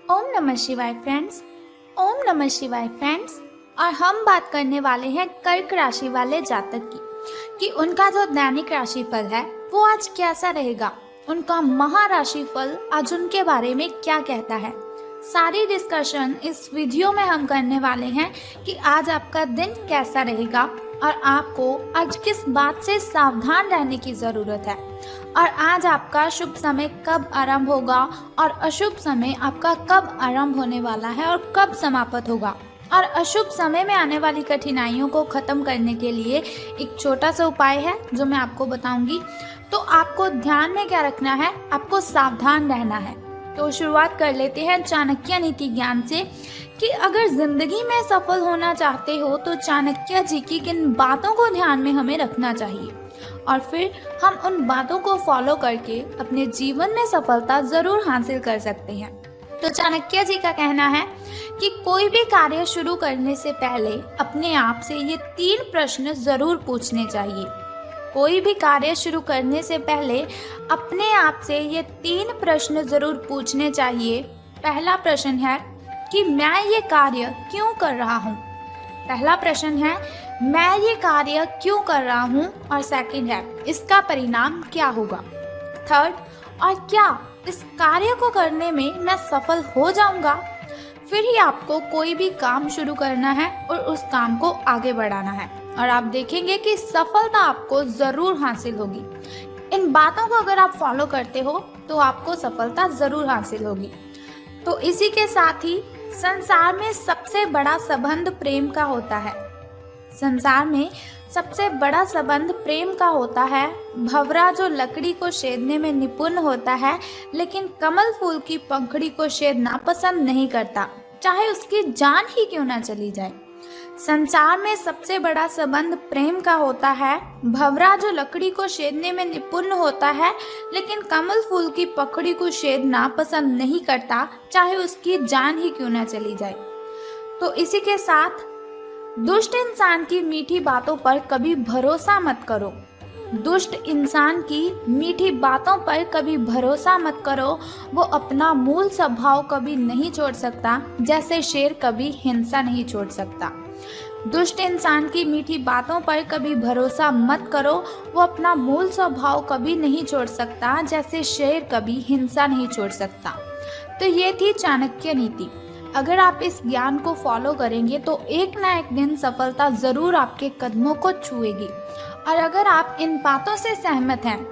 ओम नमः शिवाय फ्रेंड्स। ओम नमः शिवाय फ्रेंड्स। और हम बात करने वाले हैं कर्क राशि वाले जातक की कि उनका जो दैनिक राशिफल है वो आज कैसा रहेगा, उनका महाराशिफल आज उनके बारे में क्या कहता है। सारी डिस्कशन इस वीडियो में हम करने वाले हैं कि आज आपका दिन कैसा रहेगा और आपको आज किस बात से सावधान रहने की ज़रूरत है, और आज आपका शुभ समय कब आरंभ होगा और अशुभ समय आपका कब आरंभ होने वाला है और कब समाप्त होगा। और अशुभ समय में आने वाली कठिनाइयों को ख़त्म करने के लिए एक छोटा सा उपाय है जो मैं आपको बताऊंगी। तो आपको ध्यान में क्या रखना है, आपको सावधान रहना है। तो शुरुआत कर लेते हैं चाणक्य नीति ज्ञान से कि अगर जिंदगी में सफल होना चाहते हो तो चाणक्य जी की किन बातों को ध्यान में हमें रखना चाहिए और फिर हम उन बातों को फॉलो करके अपने जीवन में सफलता जरूर हासिल कर सकते हैं। तो चाणक्य जी का कहना है कि कोई भी कार्य शुरू करने से पहले अपने आप से ये 3 प्रश्न जरूर पूछने चाहिए। कोई भी कार्य शुरू करने से पहले अपने आप से ये 3 प्रश्न जरूर पूछने चाहिए। पहला प्रश्न है कि मैं ये कार्य क्यों कर रहा हूँ। पहला प्रश्न है मैं ये कार्य क्यों कर रहा हूँ, और सेकंड है इसका परिणाम क्या होगा। थर्ड, और क्या इस कार्य को करने में मैं सफल हो जाऊंगा। फिर ही आपको कोई भी काम शुरू करना है और उस काम को आगे बढ़ाना है, और आप देखेंगे कि सफलता आपको जरूर हासिल होगी। इन बातों को अगर आप फॉलो करते हो तो आपको सफलता जरूर हासिल होगी। तो इसी के साथ ही संसार में सबसे बड़ा संबंध प्रेम का होता है। संसार में सबसे बड़ा संबंध प्रेम का होता है। भंवरा जो लकड़ी को छेदने में निपुण होता है लेकिन कमल फूल की पंखुड़ी को छेदना पसंद नहीं करता, चाहे उसकी जान ही क्यों ना चली जाए। संसार में सबसे बड़ा संबंध प्रेम का होता है। भंवरा जो लकड़ी को छेदने में निपुण होता है लेकिन कमल फूल की पंखुड़ी को छेदना पसंद नहीं करता, चाहे उसकी जान ही क्यों ना चली जाए। तो इसी के साथ दुष्ट इंसान की मीठी बातों पर कभी भरोसा मत करो। दुष्ट इंसान की मीठी बातों पर कभी भरोसा मत करो। वो अपना मूल स्वभाव कभी नहीं छोड़ सकता, जैसे शेर कभी हिंसा नहीं छोड़ सकता। दुष्ट इंसान की मीठी बातों पर कभी भरोसा मत करो। वो अपना मूल स्वभाव कभी नहीं छोड़ सकता, जैसे शेर कभी हिंसा नहीं छोड़ सकता। तो ये थी चाणक्य नीति। अगर आप इस ज्ञान को फॉलो करेंगे तो एक ना एक दिन सफलता जरूर आपके कदमों को छुएगी। और अगर आप इन बातों से सहमत हैं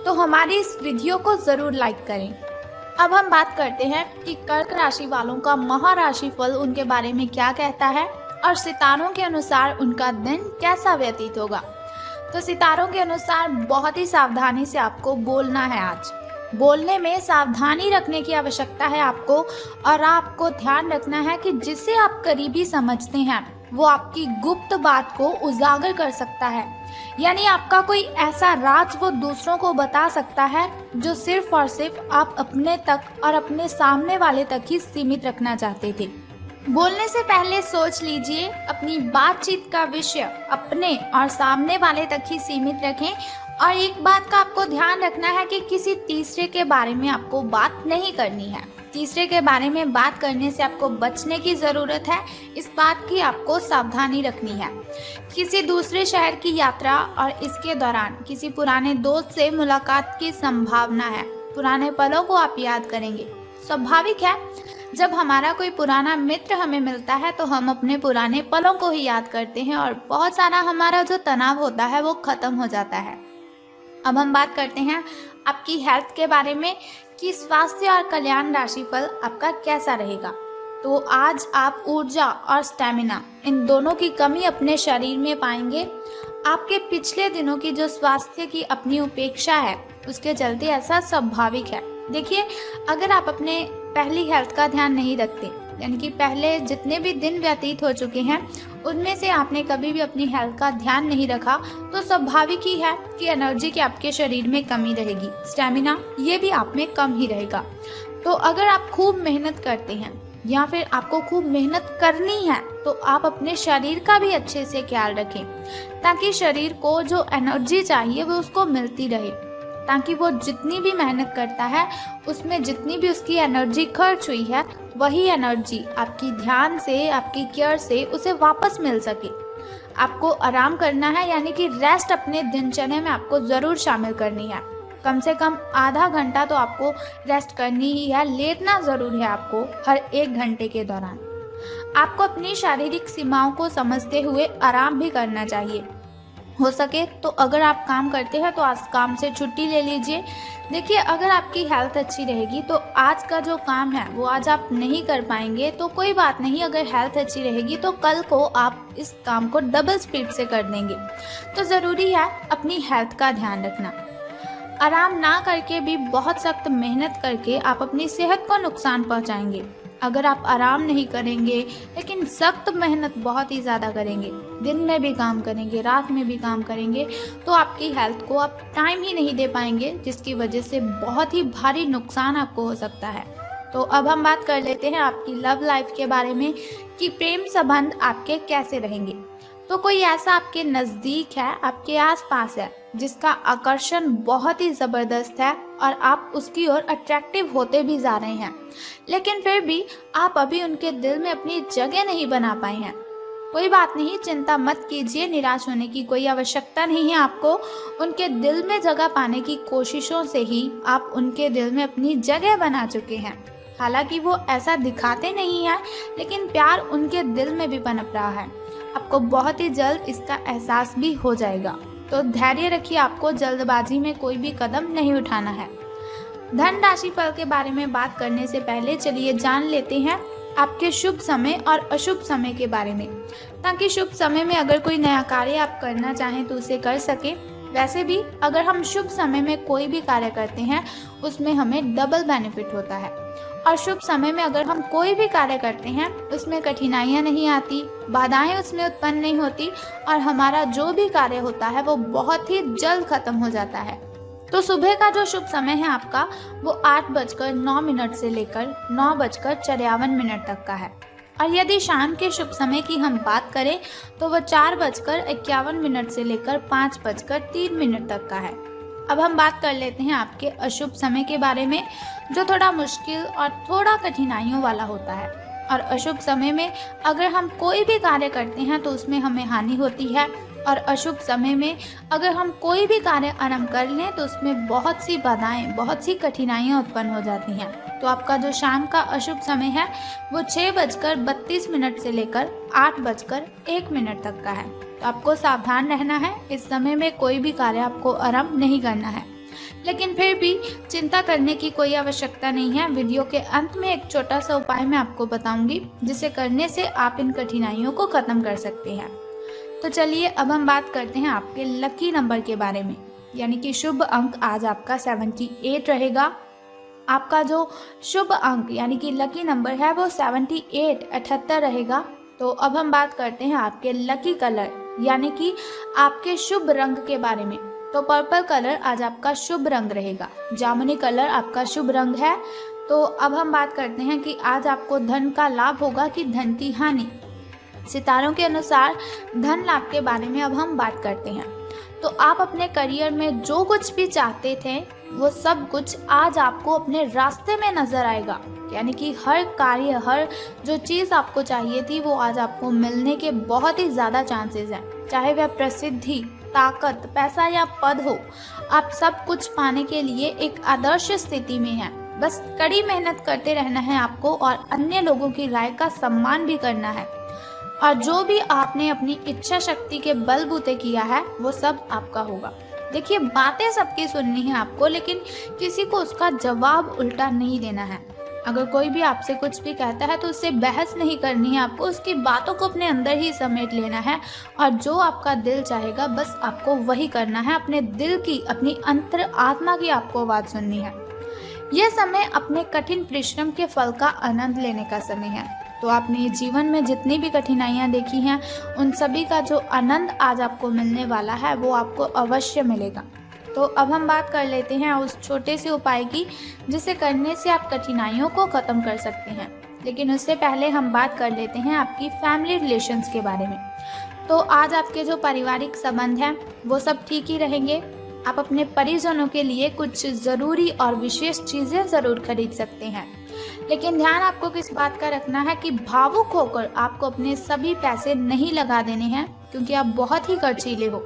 तो हमारी इस वीडियो को जरूर लाइक करें। अब हम बात करते हैं कि कर्क राशि वालों का महाराशिफल उनके बारे में क्या कहता है और सितारों के अनुसार उनका दिन कैसा व्यतीत होगा। तो सितारों के अनुसार बहुत ही सावधानी से आपको बोलना है। आज बोलने में सावधानी रखने की आवश्यकता है आपको, और आपको ध्यान रखना है कि जिसे आप करीबी समझते हैं वो आपकी गुप्त बात को उजागर कर सकता है। यानी आपका कोई ऐसा राज वो दूसरों को बता सकता है जो सिर्फ और सिर्फ आप अपने तक और अपने सामने वाले तक ही सीमित रखना चाहते थे। बोलने से पहले सोच लीजिए, अपनी बातचीत का विषय अपने और सामने वाले तक ही सीमित रखें। और एक बात का आपको ध्यान रखना है कि किसी तीसरे के बारे में आपको बात नहीं करनी है। तीसरे के बारे में बात करने से आपको बचने की ज़रूरत है, इस बात की आपको सावधानी रखनी है। किसी दूसरे शहर की यात्रा और इसके दौरान किसी पुराने दोस्त से मुलाकात की संभावना है। पुराने पलों को आप याद करेंगे। स्वाभाविक है, जब हमारा कोई पुराना मित्र हमें मिलता है तो हम अपने पुराने पलों को ही याद करते हैं और बहुत सारा हमारा जो तनाव होता है वो ख़त्म हो जाता है। अब हम बात करते हैं आपकी हेल्थ के बारे में कि स्वास्थ्य और कल्याण राशिफल आपका कैसा रहेगा। तो आज आप ऊर्जा और स्टैमिना इन दोनों की कमी अपने शरीर में पाएंगे। आपके पिछले दिनों की जो स्वास्थ्य की अपनी उपेक्षा है उसके चलते ऐसा स्वाभाविक है। देखिए, अगर आप अपने पहली हेल्थ का ध्यान नहीं रखते, यानी कि पहले जितने भी दिन व्यतीत हो चुके हैं उनमें से आपने कभी भी अपनी हेल्थ का ध्यान नहीं रखा, तो स्वाभाविक ही है कि एनर्जी की आपके शरीर में कमी रहेगी। स्टैमिना ये भी आप में कम ही रहेगा। तो अगर आप खूब मेहनत करते हैं या फिर आपको खूब मेहनत करनी है तो आप अपने शरीर का भी अच्छे से ख्याल रखें ताकि शरीर को जो एनर्जी चाहिए वो उसको मिलती रहे। ताकि वो जितनी भी मेहनत करता है उसमें जितनी भी उसकी एनर्जी खर्च हुई है वही एनर्जी आपकी ध्यान से, आपकी केयर से उसे वापस मिल सके। आपको आराम करना है, यानी कि रेस्ट अपने दिनचर्या में आपको ज़रूर शामिल करनी है। कम से कम आधा घंटा तो आपको रेस्ट करनी ही है, लेटना ज़रूर है आपको हर 1 घंटे के दौरान। आपको अपनी शारीरिक सीमाओं को समझते हुए आराम भी करना चाहिए। हो सके तो अगर आप काम करते हैं तो आज काम से छुट्टी ले लीजिए। देखिए, अगर आपकी हेल्थ अच्छी रहेगी तो आज का जो काम है वो आज आप नहीं कर पाएंगे तो कोई बात नहीं, अगर हेल्थ अच्छी रहेगी तो कल को आप इस काम को डबल स्पीड से कर देंगे। तो ज़रूरी है अपनी हेल्थ का ध्यान रखना। आराम ना करके भी बहुत सख्त मेहनत करके आप अपनी सेहत को नुकसान पहुंचाएंगे। अगर आप आराम नहीं करेंगे लेकिन सख्त मेहनत बहुत ही ज़्यादा करेंगे, दिन में भी काम करेंगे, रात में भी काम करेंगे, तो आपकी हेल्थ को आप टाइम ही नहीं दे पाएंगे, जिसकी वजह से बहुत ही भारी नुकसान आपको हो सकता है। तो अब हम बात कर लेते हैं आपकी लव लाइफ के बारे में कि प्रेम संबंध आपके कैसे रहेंगे। तो कोई ऐसा आपके नज़दीक है, आपके आसपास है, जिसका आकर्षण बहुत ही ज़बरदस्त है और आप उसकी ओर अट्रैक्टिव होते भी जा रहे हैं, लेकिन फिर भी आप अभी उनके दिल में अपनी जगह नहीं बना पाए हैं। कोई बात नहीं, चिंता मत कीजिए, निराश होने की कोई आवश्यकता नहीं है। आपको उनके दिल में जगह पाने की कोशिशों से ही आप उनके दिल में अपनी जगह बना चुके हैं। हालांकि वो ऐसा दिखाते नहीं हैं, लेकिन प्यार उनके दिल में भी पनप रहा है। आपको बहुत ही जल्द इसका एहसास भी हो जाएगा। तो धैर्य रखिए, आपको जल्दबाजी में कोई भी कदम नहीं उठाना है। धन राशि फल के बारे में बात करने से पहले चलिए जान लेते हैं आपके शुभ समय और अशुभ समय के बारे में, ताकि शुभ समय में अगर कोई नया कार्य आप करना चाहें तो उसे कर सके। वैसे भी अगर हम शुभ समय में कोई भी कार्य करते हैं उसमें हमें डबल बेनिफिट होता है, और शुभ समय में अगर हम कोई भी कार्य करते हैं उसमें कठिनाइयाँ नहीं आती, बाधाएं उसमें उत्पन्न नहीं होती, और हमारा जो भी कार्य होता है वो बहुत ही जल्द खत्म हो जाता है। तो सुबह का जो शुभ समय है आपका वो 8:09 से लेकर 9:53 तक का है, और यदि शाम के शुभ समय की हम बात करें तो वह 4:51 से लेकर 5:03 तक का है। अब हम बात कर लेते हैं आपके अशुभ समय के बारे में, जो थोड़ा मुश्किल और थोड़ा कठिनाइयों वाला होता है। और अशुभ समय में अगर हम कोई भी कार्य करते हैं तो उसमें हमें हानि होती है, और अशुभ समय में अगर हम कोई भी कार्य आरंभ कर लें तो उसमें बहुत सी बाधाएं, बहुत सी कठिनाइयां उत्पन्न हो जाती हैं। तो आपका जो शाम का अशुभ समय है वो 6:32 से लेकर 8:01 तक का है। तो आपको सावधान रहना है, इस समय में कोई भी कार्य आपको आरंभ नहीं करना है। लेकिन फिर भी चिंता करने की कोई आवश्यकता नहीं है। वीडियो के अंत में एक छोटा सा उपाय मैं आपको बताऊंगी, जिसे करने से आप इन कठिनाइयों को खत्म कर सकते हैं। तो चलिए अब हम बात करते हैं आपके लकी नंबर के बारे में, यानी कि शुभ अंक आज आपका 78 रहेगा। आपका जो शुभ अंक यानी कि लकी नंबर है वो 78 रहेगा। तो अब हम बात करते हैं आपके लकी कलर यानी कि आपके शुभ रंग के बारे में। तो पर्पल कलर आज आपका शुभ रंग रहेगा, जामुनी कलर आपका शुभ रंग है। तो अब हम बात करते हैं कि आज आपको धन का लाभ होगा कि धन की हानि। सितारों के अनुसार धन लाभ के बारे में अब हम बात करते हैं। तो आप अपने करियर में जो कुछ भी चाहते थे वो सब कुछ आज आपको अपने रास्ते में नजर आएगा, यानी कि हर कार्य, हर जो चीज़ आपको चाहिए थी वो आज आपको मिलने के बहुत ही ज़्यादा चांसेस हैं। चाहे वह प्रसिद्धि, ताकत, पैसा या पद हो, आप सब कुछ पाने के लिए एक आदर्श स्थिति में हैं। बस कड़ी मेहनत करते रहना है आपको, और अन्य लोगों की राय का सम्मान भी करना है। और जो भी आपने अपनी इच्छा शक्ति के बलबूते किया है वो सब आपका होगा। देखिए, बातें सबकी सुननी है आपको, लेकिन किसी को उसका जवाब उल्टा नहीं देना है। अगर कोई भी आपसे कुछ भी कहता है तो उससे बहस नहीं करनी है आपको, उसकी बातों को अपने अंदर ही समेट लेना है, और जो आपका दिल चाहेगा बस आपको वही करना है। अपने दिल की, अपनी अंतर आत्मा की आपको आवाज़ सुननी है। यह समय अपने कठिन परिश्रम के फल का आनंद लेने का समय है। तो आपने जीवन में जितनी भी कठिनाइयाँ देखी हैं उन सभी का जो आनंद आज आपको मिलने वाला है वो आपको अवश्य मिलेगा। तो अब हम बात कर लेते हैं उस छोटे से उपाय की जिसे करने से आप कठिनाइयों को ख़त्म कर सकते हैं। लेकिन उससे पहले हम बात कर लेते हैं आपकी फैमिली रिलेशंस के बारे में। तो आज आपके जो पारिवारिक संबंध हैं वो सब ठीक ही रहेंगे। आप अपने परिजनों के लिए कुछ ज़रूरी और विशेष चीज़ें ज़रूर खरीद सकते हैं, लेकिन ध्यान आपको किस बात का रखना है कि भावुक होकर आपको अपने सभी पैसे नहीं लगा देने हैं, क्योंकि आप बहुत ही खर्चीले हो।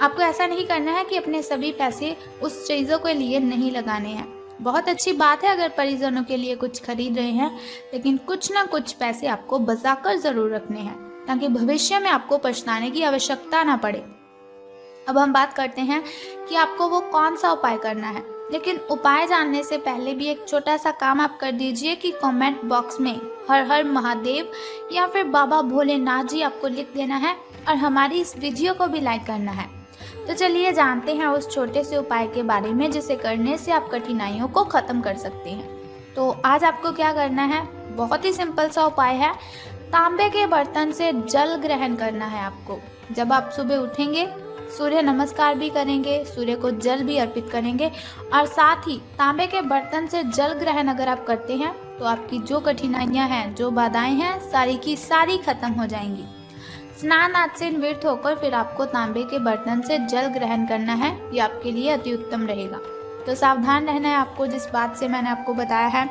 आपको ऐसा नहीं करना है कि अपने सभी पैसे उस चीज़ों के लिए नहीं लगाने हैं। बहुत अच्छी बात है अगर परिजनों के लिए कुछ खरीद रहे हैं, लेकिन कुछ ना कुछ पैसे आपको बचाकर ज़रूर रखने हैं, ताकि भविष्य में आपको पछताने की आवश्यकता ना पड़े। अब हम बात करते हैं कि आपको वो कौन सा उपाय करना है, लेकिन उपाय जानने से पहले भी एक छोटा सा काम आप कर दीजिए कि कमेंट बॉक्स में हर हर महादेव या फिर बाबा भोलेनाथ जी आपको लिख देना है और हमारी इस वीडियो को भी लाइक करना है। तो चलिए जानते हैं उस छोटे से उपाय के बारे में जिसे करने से आप कठिनाइयों को ख़त्म कर सकते हैं। तो आज आपको क्या करना है, बहुत ही सिंपल सा उपाय है। तांबे के बर्तन से जल ग्रहण करना है आपको। जब आप सुबह उठेंगे सूर्य नमस्कार भी करेंगे, सूर्य को जल भी अर्पित करेंगे और साथ ही तांबे के बर्तन से जल ग्रहण अगर आप करते हैं तो आपकी जो कठिनाइयां हैं, जो बाधाएं हैं, सारी की सारी खत्म हो जाएंगी। स्नान आदि से निवृत्त होकर फिर आपको तांबे के बर्तन से जल ग्रहण करना है, ये आपके लिए अति उत्तम रहेगा। तो सावधान रहना है आपको जिस बात से मैंने आपको बताया है।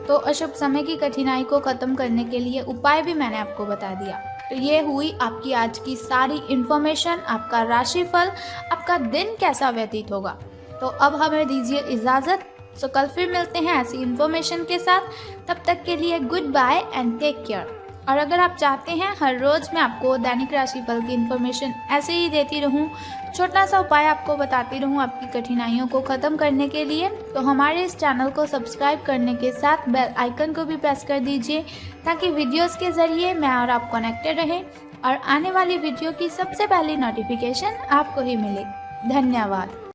तो अशुभ समय की कठिनाई को खत्म करने के लिए उपाय भी मैंने आपको बता दिया। तो ये हुई आपकी आज की सारी इन्फॉर्मेशन, आपका राशिफल, आपका दिन कैसा व्यतीत होगा। तो अब हमें दीजिए इजाज़त। सो कल फिर मिलते हैं ऐसी इन्फॉर्मेशन के साथ। तब तक के लिए goodbye and take care. और अगर आप चाहते हैं हर रोज़ मैं आपको दैनिक राशिफल की इन्फॉर्मेशन ऐसे ही देती रहूं, छोटा सा उपाय आपको बताती रहूं आपकी कठिनाइयों को ख़त्म करने के लिए, तो हमारे इस चैनल को सब्सक्राइब करने के साथ बेल आइकन को भी प्रेस कर दीजिए, ताकि वीडियोस के ज़रिए मैं और आप कनेक्टेड रहें और आने वाली वीडियो की सबसे पहली नोटिफिकेशन आपको ही मिले। धन्यवाद।